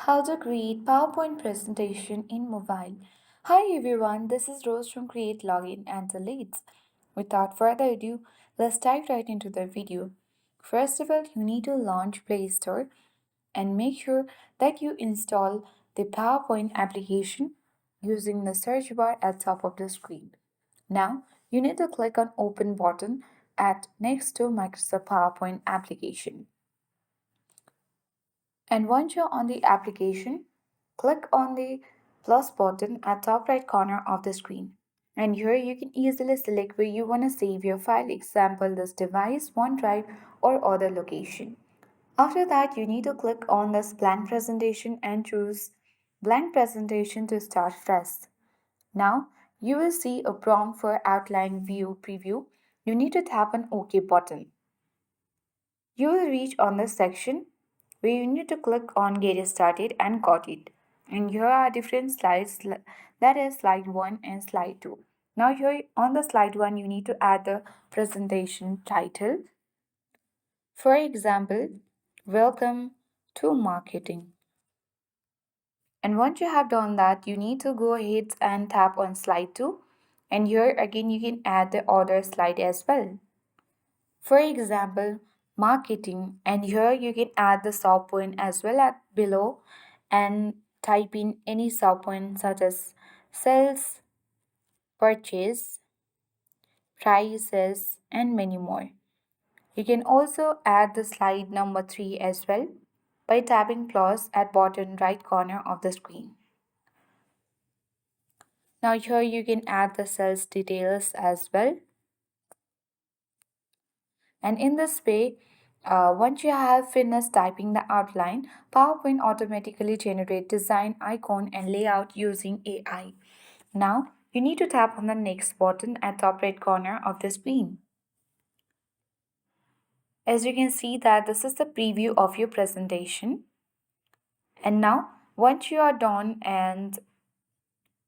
How to create PowerPoint presentation in mobile. Hi everyone, this is Rose from Create Login and Deletes. Without further ado, let's dive right into the video. First of all, you need to launch Play Store and make sure that you install the PowerPoint application using the search bar at top of the screen. Now, you need to click on Open button at next to Microsoft PowerPoint application. And once you're on the application, click on the plus button at top right corner of the screen. And here you can easily select where you want to save your file, example this device, OneDrive or other location. After that, you need to click on this blank presentation and choose blank presentation to start fresh. Now, you will see a prompt for outline view preview. You need to tap on OK button. You will reach on the section where you need to click on Get Started and got it. And here are different slides, that is slide 1 and slide 2. Now here on the slide 1 you need to add the presentation title. For example, welcome to marketing. And once you have done that, you need to go ahead and tap on slide 2. And here again you can add the other slide as well. For example, marketing, and here you can add the sub point as well at below and type in any sub point such as sales, purchase, prices, and many more. You can also add the slide number 3 as well by tapping plus at bottom right corner of the screen. Now here you can add the sales details as well. And in this way, once you have finished typing the outline, PowerPoint automatically generates design, icon, and layout using AI. Now, you need to tap on the next button at top right corner of the screen. As you can see that this is the preview of your presentation. And now, once you are done and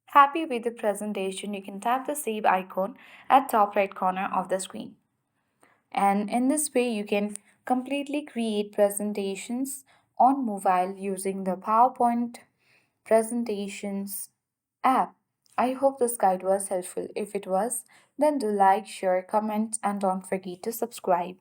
happy with the presentation, you can tap the save icon at top right corner of the screen. And in this way, you can completely create presentations on mobile using the PowerPoint presentations app. I hope this guide was helpful. If it was, then do like, share, comment, and don't forget to subscribe.